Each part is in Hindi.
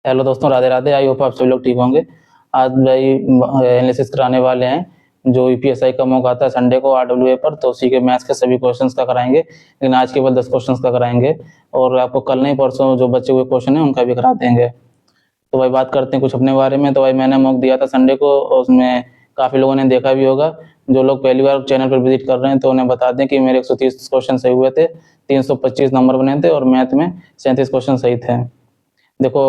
हेलो दोस्तों, राधे राधे। आई होप आप सभी लोग ठीक होंगे। आज भाई एनालिसिस कराने वाले हैं। जो यूपीएसआई का मौका आता है संडे को आरडब्ल्यूए पर, तो उसी के मैथ्स के सभी क्वेश्चंस का कराएंगे, लेकिन आज केवल 10 क्वेश्चंस का कराएंगे और आपको कल नहीं परसों जो बचे हुए क्वेश्चन हैं उनका भी करा देंगे। तो भाई बात करते हैं कुछ अपने बारे में। तो भाई मैंने मॉक दिया था संडे को और उसमें काफ़ी लोगों ने देखा भी होगा। जो लोग पहली बार चैनल पर विजिट कर रहे हैं तो उन्हें बता दें कि मेरे 130 क्वेश्चन सही हुए थे, 325 नंबर बने थे और मैथ में 37 क्वेश्चन सही थे। देखो,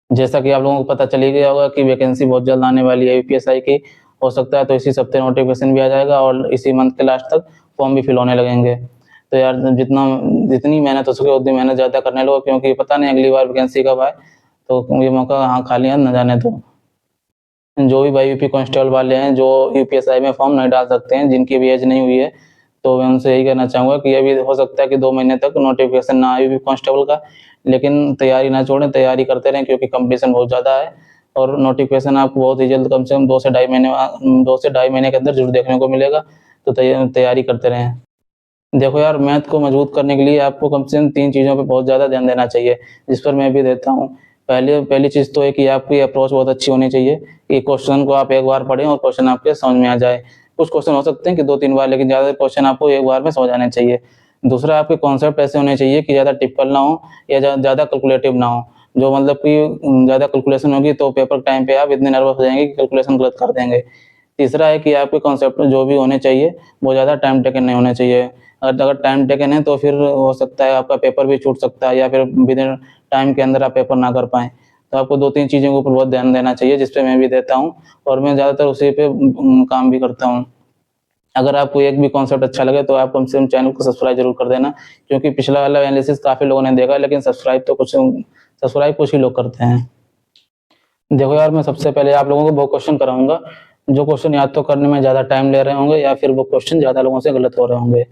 जैसा कि आप लोगों को पता चल ही गया होगा कि वैकेंसी बहुत जल्द आने वाली है यूपीएसआई की। हो सकता है तो इसी हफ्ते नोटिफिकेशन भी आ जाएगा और इसी मंथ के लास्ट तक फॉर्म भी फिल होने लगेंगे। तो यार जितनी मेहनत हो सके उतनी मेहनत ज़्यादा करने लो, क्योंकि पता नहीं अगली बार वैकेंसी कब आए, तो ये मौका हाँ खाली हाथ न जाने दो। जो भी भाई यूपी कांस्टेबल वाले हैं जो यूपीएसआई में फॉर्म नहीं डाल सकते हैं, जिनकी भी एज नहीं हुई है, तो मैं उनसे यही कहना चाहूँगा कि अभी हो सकता है कि 2 महीने तक नोटिफिकेशन ना आए यूपी कांस्टेबल का, लेकिन तैयारी ना छोड़ें, तैयारी करते रहें क्योंकि कंपटीशन बहुत ज़्यादा है और नोटिफिकेशन आपको बहुत ही जल्द, कम से कम 2 से ढाई महीने के अंदर जरूर देखने को मिलेगा। तो तैयारी करते रहें। देखो यार, मैथ को मजबूत करने के लिए आपको कम से कम 3 चीज़ों पे बहुत ज़्यादा ध्यान देना चाहिए, जिस पर मैं भी देता हूँ। पहली चीज़ तो है कि आपकी अप्रोच बहुत अच्छी होनी चाहिए कि क्वेश्चन को आप एक बार पढ़ें और क्वेश्चन आपके समझ में आ जाए। कुछ क्वेश्चन हो सकते हैं कि 2-3 बार, लेकिन ज़्यादातर क्वेश्चन आपको एक बार में समझ आने चाहिए। दूसरा, आपके कॉन्सेप्ट ऐसे होने चाहिए कि ज़्यादा टिपिकल ना हो या ज़्यादा कैलकुलेटिव ना हो। जो मतलब कि ज़्यादा कैलकुलेशन होगी तो पेपर टाइम पे आप इतने नर्वस हो जाएंगे कि कैलकुलेशन गलत कर देंगे। तीसरा है कि आपके कॉन्सेप्ट जो भी होने चाहिए वो ज़्यादा टाइम टेकन नहीं होने चाहिए। अगर टाइम टेकन है तो फिर हो सकता है आपका पेपर भी छूट सकता है या फिर विदिन टाइम के अंदर आप पेपर ना कर पाएँ। तो आपको 2-3 चीज़ों के ऊपर बहुत ध्यान देना चाहिए, जिस पे मैं भी देता हूँ और मैं ज़्यादातर उसी पे काम भी करता हूँ। अगर आपको एक भी कॉन्सेप्ट अच्छा लगे तो आप कम से कम चैनल को सब्सक्राइब जरूर कर देना, क्योंकि पिछला वाला एनालिसिस काफ़ी लोगों ने देखा, लेकिन सब्सक्राइब कुछ ही लोग करते हैं। देखो यार, मैं सबसे पहले आप लोगों को वो क्वेश्चन कराऊंगा जो क्वेश्चन याद तो करने में ज़्यादा टाइम ले रहे होंगे या फिर वो क्वेश्चन ज़्यादा लोगों से गलत हो रहे होंगे।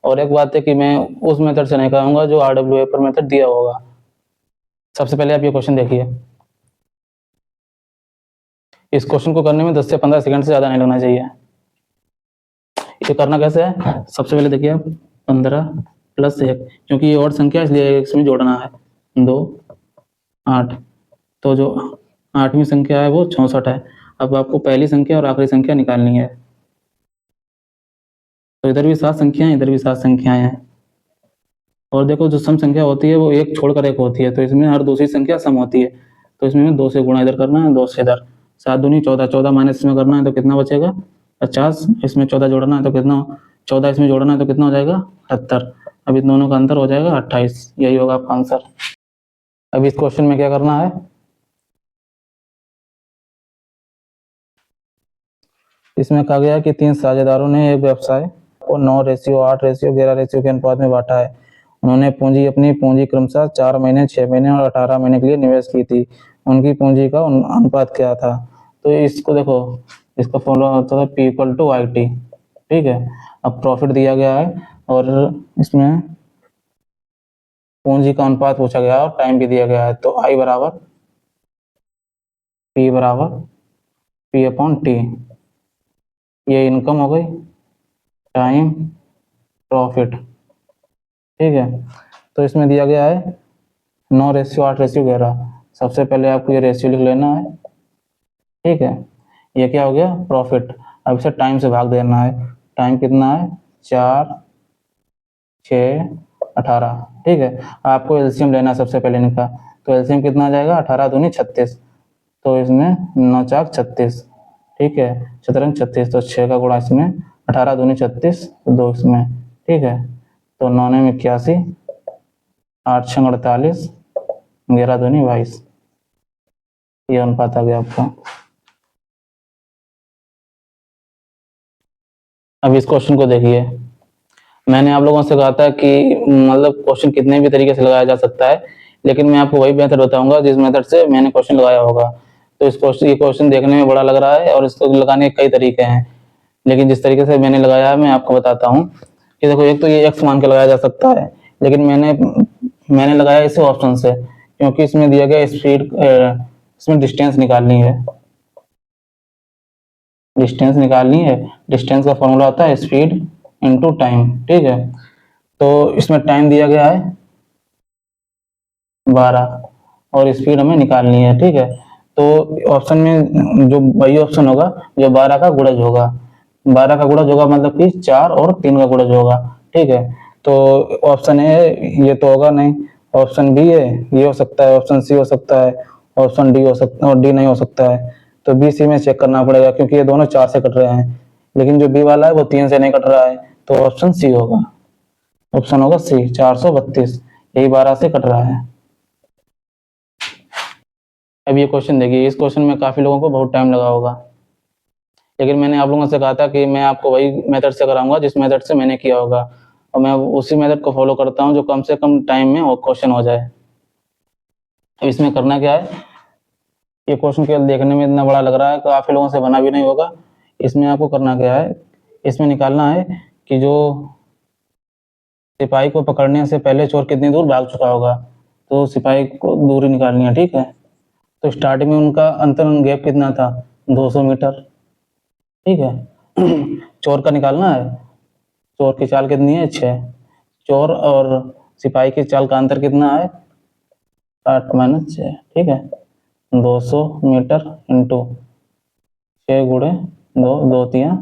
और एक बात है कि मैं उस मेथड से नहीं कराऊंगा जो आरडब्ल्यूए पर मेथड दिया होगा। सबसे पहले आप ये क्वेश्चन देखिए। इस क्वेश्चन को करने में 10 से 15 सेकंड से ज़्यादा नहीं लगना चाहिए। ये करना कैसे है, सबसे पहले देखिए आप 15 + 1, क्योंकि ये और संख्या इसलिए इसमें जोड़ना है। 2 8, तो जो 8वीं संख्या है वो 64 है। अब आपको पहली संख्या और आखिरी संख्या निकालनी है। तो इधर भी 7 संख्याएं, इधर भी 7 संख्याएं हैं। और देखो, जो सम संख्या होती है वो एक छोड़कर एक होती है, तो इसमें हर दूसरी संख्या सम होती है। तो इसमें 2 से गुणा इधर करना है, 2 से इधर। 7 दूनी 14, 14 माइनस इसमें करना है तो कितना बचेगा 50। इसमें 14 जोड़ना है तो कितना, 14 इसमें जोड़ना है तो कितना हो जाएगा 78। अब इन दोनों का अंतर हो जाएगा 28। यही होगा आपका आंसर। अब इस क्वेश्चन में क्या करना है, इसमें कहा गया कि 3 साझेदारों ने एक व्यवसाय को 9:8, 11 के अनुपात में बांटा है। उन्होंने अपनी पूंजी क्रमशः 4 महीने, 6 महीने और 18 महीने के लिए निवेश की थी। उनकी पूंजी का अनुपात क्या था। तो इसको देखो, इसका फॉर्मूला होता है P=IT। ठीक है, अब प्रॉफिट दिया गया है और इसमें पूंजी का अनुपात पूछा गया है और टाइम भी दिया गया है। तो I = P/T। ये इनकम हो गई, टाइम, प्रॉफिट। ठीक है, तो इसमें दिया गया है 9:8:11। सबसे पहले आपको ये रेशियो लिख लेना है। ठीक है, ये क्या हो गया प्रॉफिट। अब इसे टाइम से भाग देना है। टाइम कितना है 4, 6, 18। ठीक है, आपको एलसीएम लेना सबसे पहले इनका। तो एलसीएम कितना आ जाएगा 18 दूनी 36। तो इसमें 9 चाक 36। ठीक है, शतरंज 36, तो 6 का गुणा इसमें, 18 दूनी 36, 2 इसमें। ठीक है, तो 9 में 81, 8 6 48, 11 दूनी 22। ये अनुपात आ गया आपका। अब इस क्वेश्चन को देखिए। मैंने आप लोगों से कहा था कि मतलब क्वेश्चन कितने भी तरीके से लगाया जा सकता है, लेकिन मैं आपको वही मेथड बताऊंगा जिस मेथड से मैंने क्वेश्चन लगाया होगा। तो ये क्वेश्चन देखने में बड़ा लग रहा है और इसको लगाने के कई तरीके हैं, लेकिन जिस तरीके से मैंने लगाया है मैं आपको बताता हूँ कि देखो, एक तो ये x मान के लगाया जा सकता है, लेकिन मैंने लगाया इसे ऑप्शन से, क्योंकि इसमें दिया गया स्पीड, इसमें डिस्टेंस निकालनी है। डिस्टेंस का फॉर्मूला होता है स्पीड इनटू टाइम। ठीक है, तो इसमें टाइम दिया गया है 12 और स्पीड हमें निकालनी है, ठीक है। तो ऑप्शन में जो वही ऑप्शन होगा जो 12 का गुणज होगा, 12 का गुणज होगा मतलब कि 4 और 3 का गुणज होगा, ठीक है। तो ऑप्शन ए ये तो होगा नहीं, ऑप्शन बी है ये हो सकता है, ऑप्शन सी हो सकता है, ऑप्शन डी हो सकता है और डी नहीं हो सकता है। तो बी सी में चेक करना पड़ेगा क्योंकि ये दोनों 4 से कट रहे हैं, लेकिन जो बी वाला है वो 3 से नहीं कट रहा है, तो ऑप्शन सी होगा, ऑप्शन होगा सी 432, यही 12 से कट रहा है। अब ये क्वेश्चन देखिए, इस क्वेश्चन में काफी लोगों को बहुत टाइम लगा होगा, लेकिन मैंने आप लोगों से कहा था कि मैं आपको वही मेथड से कराऊंगा जिस मेथड से मैंने किया होगा, और मैं उसी मेथड को फॉलो करता हूँ जो कम से कम टाइम में वो क्वेश्चन हो जाए। अब इसमें करना क्या है, ये क्वेश्चन केवल देखने में इतना बड़ा लग रहा है, काफी लोगों से बना भी नहीं होगा। इसमें आपको करना क्या है, इसमें निकालना है कि जो सिपाही को पकड़ने से पहले चोर कितनी दूर भाग चुका होगा, तो सिपाही को दूरी निकालनी है, ठीक है। तो स्टार्टिंग में उनका अंतर गैप कितना था, 200 मीटर, ठीक है। चोर का निकालना है, चोर की चाल कितनी है, 6, चोर और सिपाही की चाल का अंतर कितना है, 8-6, ठीक है। 200 मीटर इंटू 6 गुणे 2, 2 3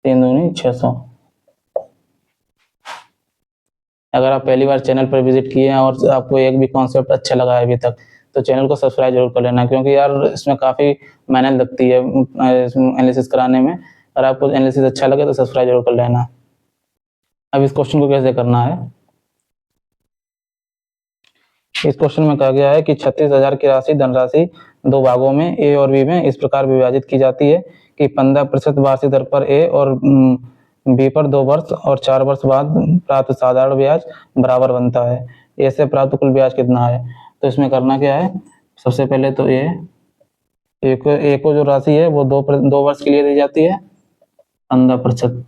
3 दूनी 600। अगर आप पहली बार चैनल पर विजिट किए हैं और आपको एक भी कॉन्सेप्ट अच्छा लगा है अभी तक, तो चैनल को सब्सक्राइब जरूर कर लेना, क्योंकि यार इसमें काफ़ी मेहनत लगती है एनालिसिस कराने में। अगर आपको एनालिसिस अच्छा लगे तो सब्सक्राइब जरूर कर लेना। अब इस क्वेश्चन को कैसे करना है, इस क्वेश्चन में कहा गया है कि 36,000 की राशि धनराशि 2 भागों में ए और बी में इस प्रकार विभाजित की जाती है कि 15% वार्षिक दर पर ए और बी पर 2 वर्ष और 4 वर्ष बाद प्राप्त साधारण ब्याज बराबर बनता है। ए से प्राप्त कुल ब्याज कितना है, तो इसमें करना क्या है, सबसे पहले तो ए को जो राशि है वो 2 वर्ष के लिए दी जाती है 15%,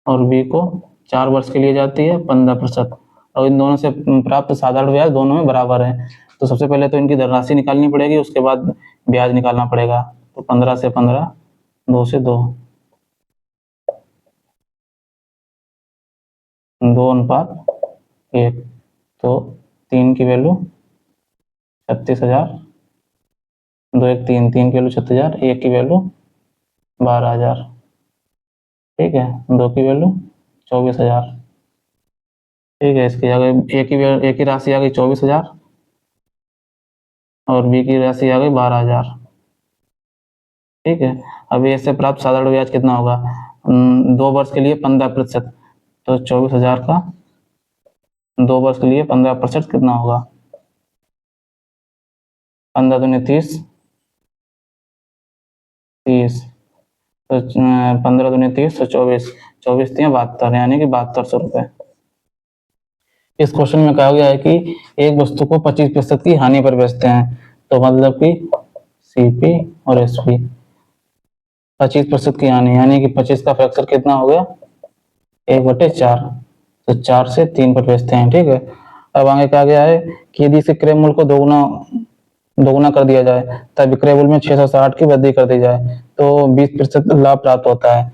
और बी को 4 वर्ष के लिए जाती है 15%, और इन दोनों से प्राप्त साधारण ब्याज दोनों में बराबर है। तो सबसे पहले तो इनकी धनराशि निकालनी पड़ेगी, उसके बाद ब्याज निकालना पड़ेगा। तो 15 से 15, 2 से 2, 2:1, तो 3 की वैल्यू 36,000, 2 1 3, 3 की वैल्यू 36,000, 1 की वैल्यू 12,000, ठीक है, 2 की वैल्यू 24,000, ठीक है। इसकी आ गई ए की राशि आ गई 24,000 और बी की राशि आ गई 12,000, ठीक है। अब ए से प्राप्त साधारण ब्याज कितना होगा, 2 वर्ष के लिए 15%, तो 24,000 का 2 वर्ष के लिए 15% कितना होगा, 15 दूनी 30, 30, तो 15 दूनी 30, तो 24, 24 3 72, यानी कि 7200 रुपये। इस क्वेश्चन में कहा गया है कि एक वस्तु को 25% की हानि पर बेचते हैं, तो मतलब कि सीपी और एसपी 25% की हानि, यानी कि 25 का फैक्टर कितना हो गया, 1/4, तो 4 से 3 पर बेचते हैं, ठीक है। अब आगे कहा गया है कि यदि इसे क्रय मूल्य को दोगुना कर दिया जाए तब विक्रय मूल्य में 660 की वृद्धि कर दी जाए तो 20% लाभ प्राप्त होता है।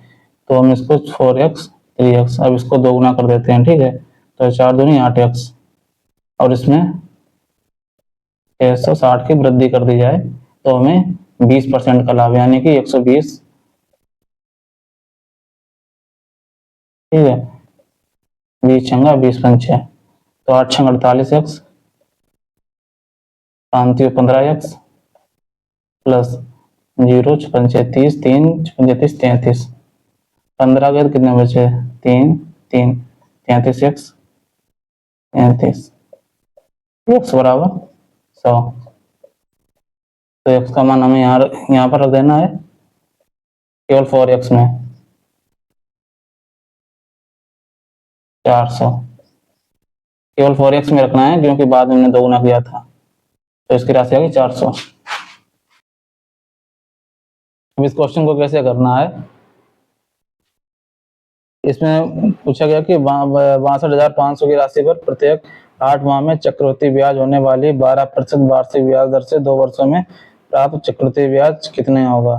तो हम इसको 4x 3x, अब इसको दोगुना कर देते हैं, ठीक है। तो 4 दूनी 8x, और इसमें 660 की वृद्धि कर दी जाए तो हमें 20% का लाभ, यानी कि 120, ठीक है। 20 छंगा 20 पंचे, तो 8 छंग 48x, 15x प्लस 0 पंचे 30, 3 पंचे 33, 15 के कितने बचे, 3 3, 33x 33, x बराबर 100, तो x का मान हमें यहाँ पर रख देना है केवल 4x में 400, केवल 4x में रखना है क्योंकि बाद में हमने दोगुना किया था, तो इसकी राशि आ गई 400। अब इस क्वेश्चन को कैसे करना है, इसमें पूछा गया कि 62,500 की राशि पर प्रत्येक 8 माह में चक्रवृद्धि ब्याज होने वाली 12% वार्षिक ब्याज दर से 2 वर्षों में प्राप्त चक्रवृद्धि ब्याज कितने होगा।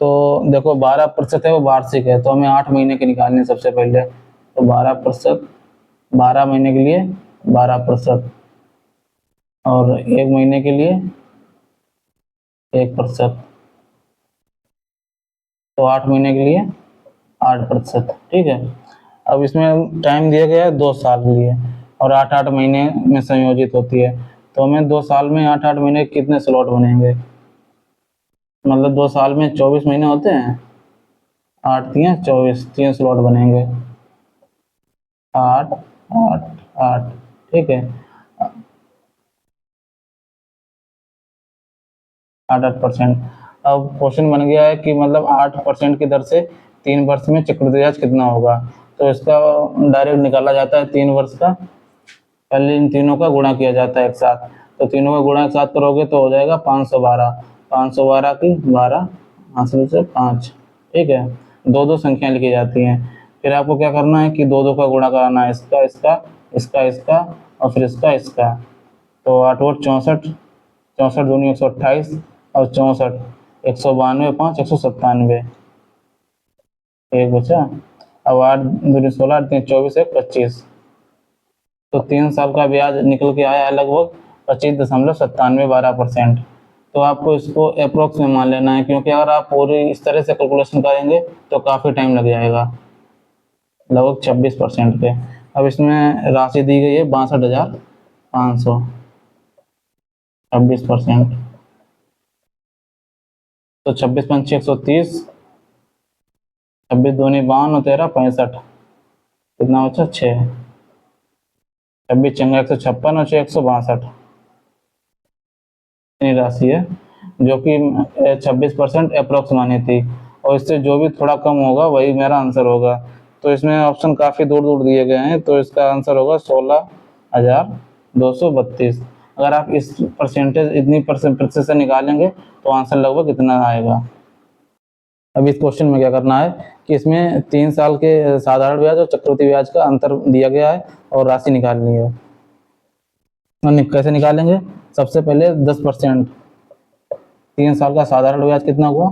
तो देखो 12% है वो वार्षिक है, तो हमें 8 महीने की निकालनी है सबसे पहले, तो 12%, 12 महीने के लिए 12%, और 1 महीने के लिए 1%, तो 8 महीने के लिए 8%। ठीक है, अब इसमें टाइम दिया गया है 2 साल के लिए और 8-8 महीने में संयोजित होती है, तो हमें 2 साल में 8-8 महीने कितने स्लॉट बनेंगे, मतलब 2 साल में 24 महीने होते हैं, 8 तियां 24, 3 स्लॉट बनेंगे, 8 8 8। ठीक है, 8-8%। अब क्वेश्चन बन गया है कि मतलब 8% की दर से 3 वर्ष में चक्रवृद्धि ब्याज कितना होगा, तो इसका डायरेक्ट निकाला जाता है 3 वर्ष का, पहले इन तीनों का गुणा किया जाता है एक साथ, तो तीनों का गुणा एक साथ करोगे तो हो जाएगा 512, 512 की 12 हासिल से 5। ठीक है, दो दो संख्या लिखी जाती हैं, फिर आपको क्या करना है कि दो दो का गुणा कराना है, इसका इसका इसका इसका और फिर इसका इसका, तो 8 और 64, 64 दूनी 128 और 64, 192, 5 197, एक बचा। अब 8 दूनी 16, 8 तीन 24, 1 25, तो 3 साल का ब्याज निकल के आया है लगभग 25.9712%। तो आपको इसको अप्रोक्स में मान लेना है, क्योंकि अगर आप पूरी इस तरह से कैलकुलेशन करेंगे तो काफ़ी टाइम लग जाएगा, लगभग 26% पे। अब इसमें राशि दी गई है 62,500, 26%, तो 26 पंचे 130, 26 दूनी 52 और 13 65, कितना बचा 6, 26 चंगा 156 और 6 162, राशि है जो कि 26% अप्रोक्स मानी थी, और इससे जो भी थोड़ा कम होगा वही मेरा आंसर होगा। तो इसमें ऑप्शन काफ़ी दूर दूर दिए गए हैं, तो इसका आंसर होगा 16,232। अगर आप इस परसेंटेज इतनी प्रतिशत से निकालेंगे तो आंसर लगभग इतना आएगा। अब इस क्वेश्चन में क्या करना है कि इसमें 3 साल के साधारण ब्याज और चक्रवृद्धि ब्याज का अंतर दिया गया है और राशि निकालनी है। कैसे निकालेंगे, सबसे पहले 10%, 3 साल का साधारण ब्याज कितना हुआ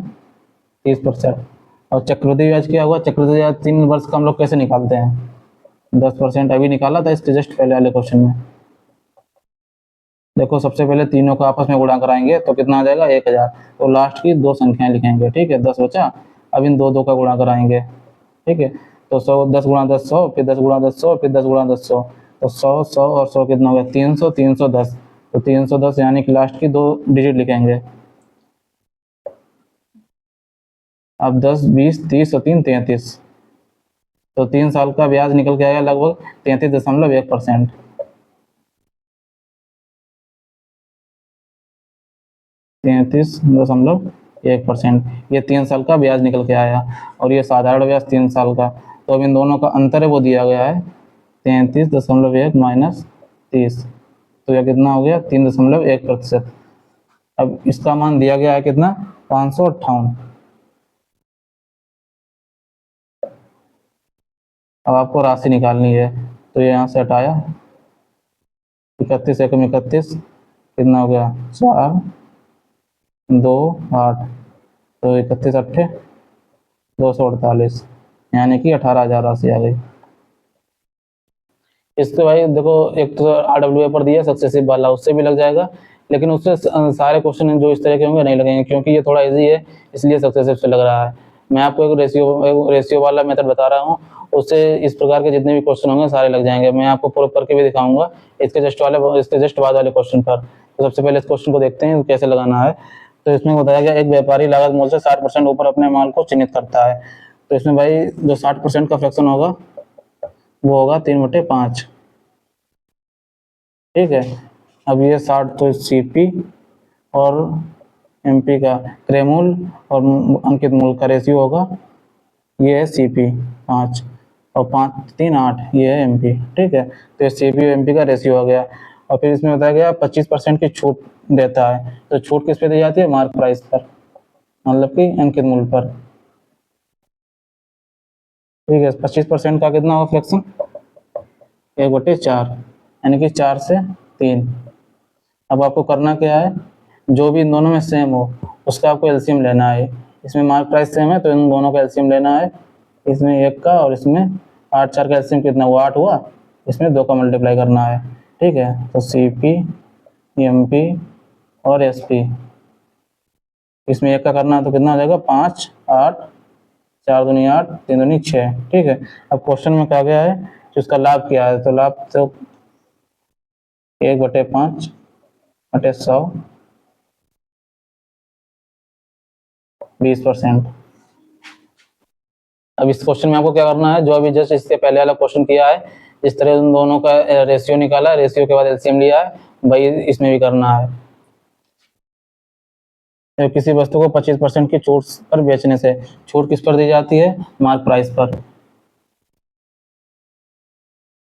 30%, और चक्रवृद्धि ब्याज क्या हुआ, चक्रवृद्धि ब्याज 3 वर्ष का हम लोग कैसे निकालते हैं, 10%, अभी निकाला था इसके जस्ट पहले वाले क्वेश्चन में। देखो सबसे पहले तीनों को आपस में गुणा कराएंगे तो कितना आ जाएगा 1000, तो लास्ट की 2 संख्याएं लिखेंगे। ठीक है, 10 बचा, अब इन दो का गुणा कराएंगे। ठीक है, तो 100, 10 गुणा 10 100, फिर 10 गुणा 10 100, फिर 10 गुणा 10 100, तो 100 100 और 100 कितना हो गया 300, 310, तो 310 यानी कि लास्ट की 2 डिजिट लिखेंगे। अब 10 20 30 और 3 33, तो 3 साल का ब्याज निकल के आएगा लगभग 33.1%। 33.1%, ये 3 साल का ब्याज निकल के आया, और ये साधारण ब्याज 3 साल का, तो अब इन दोनों का अंतर है वो दिया गया है 33.1 माइनस 30, तो यह कितना हो गया 3.1%। अब इसका मान दिया गया है कितना 558। अब आपको राशि निकालनी है, तो ये यहाँ से हटाया 31 एकम 31, कितना हो गया 4 2 8, तो 31 अट्ठे 248, यानी कि 18,000 राशि आ गई। इससे भाई देखो एक तो RWA पर दिया सक्सेसिव वाला, उससे भी लग जाएगा, लेकिन उससे सारे क्वेश्चन जो इस तरह के होंगे नहीं लगेंगे, क्योंकि ये थोड़ा इजी है इसलिए सक्सेसिव से लग रहा है। मैं आपको एक रेशियो वाला मेथड बता रहा हूँ, उससे इस प्रकार के जितने भी क्वेश्चन होंगे सारे लग जाएंगे। मैं आपको प्रूफ करके भी दिखाऊंगा इसके जस्ट बाद वाले क्वेश्चन पर। तो सबसे पहले इस क्वेश्चन को देखते हैं कैसे लगाना है। तो इसमें बताया गया एक व्यापारी लागत मूल्य से 60% ऊपर अपने माल को चिन्हित करता है, तो इसमें भाई जो 60% का फ्रैक्शन होगा वो होगा 3/5। ठीक है, अब ये 60 तो CP और MP का क्रयमूल और अंकित मूल्य का रेशियो होगा, ये है CP 5 और 5 3 8, ये है MP। ठीक है, तो ये CP और MP का रेशियो हो गया। और फिर इसमें बताया गया 25% की छूट देता है, तो छूट किस पे दी जाती है मार्क प्राइस पर, मतलब कि अंकित मूल्य पर। ठीक है, 25% का कितना होगा फ्रैक्शन 1/4, यानी कि 4 से 3। अब आपको करना क्या है, जो भी इन दोनों में सेम हो उसका आपको एलसीएम लेना है। इसमें मार्क प्राइस सेम है तो इन दोनों का एलसीएम लेना है, इसमें 1 का और इसमें 8 4 का एलसीएम कितना हुआ 8 हुआ, इसमें 2 का मल्टीप्लाई करना है। ठीक है, तो CP MP और SP। इसमें एक का करना है तो कितना हो जाएगा 5, 8, 4 दूनी 8, 3 दूनी 6। ठीक है, अब क्वेश्चन में कहा गया है कि उसका लाभ क्या है, तो लाभ तो 1/5/100 20%। अब इस क्वेश्चन में आपको क्या करना है, जो अभी जस्ट इससे पहले वाला क्वेश्चन किया है, इस तरह उन दोनों का रेशियो निकाला, रेशियो के बाद एलसीएम लिया है, भाई इसमें भी करना है। तो किसी वस्तु को 25% की छूट पर बेचने से, छूट किस पर दी जाती है, मार्क प्राइस पर।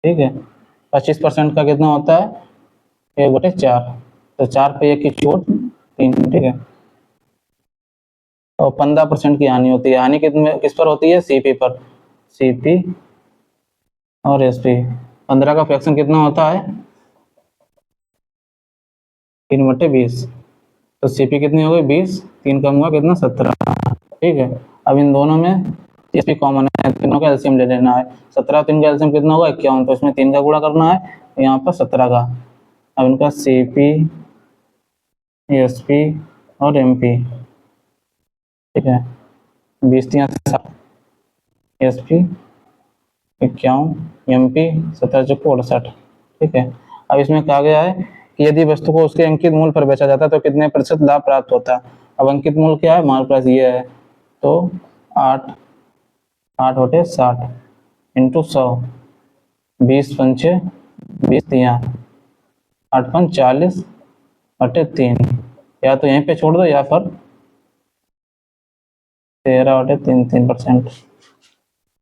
ठीक है, 25% का कितना होता है 1/4, तो 4 पे 1 की छूट 3। ठीक है, और 15% की हानि होती है, हानि किस पर होती है, सीपी पर, सीपी और एसपी। 15 का फ्रैक्शन कितना होता है 3/20, तो सीपी कितनी हो गई 20, 3 कम हुआ कितना 17। ठीक है, अब इन दोनों में एसपी कॉमन है, तीनों का एलसीएम ले लेना है। 17 3 का एलसीएम कितना होगा 51, तो इसमें 3 का गुणा करना है, यहाँ पर 17 का। अब इनका सीपी, एसपी और एमपी। ठीक है, 20 3 60, एसपी 51, एमपी 17 चौको 68। ठीक है, अब इसमें कहा गया है कि यदि वस्तु को उसके अंकित मूल्य पर बेचा जाता है तो कितने प्रतिशत लाभ प्राप्त होता है। अब अंकित मूल्य क्या है, मार्क प्राइस ये है, तो 8/60 इंटू 100, 20×5 20 3 8×5 40/3, या तो यहीं पे छोड़ दो या फिर 13/3 3%।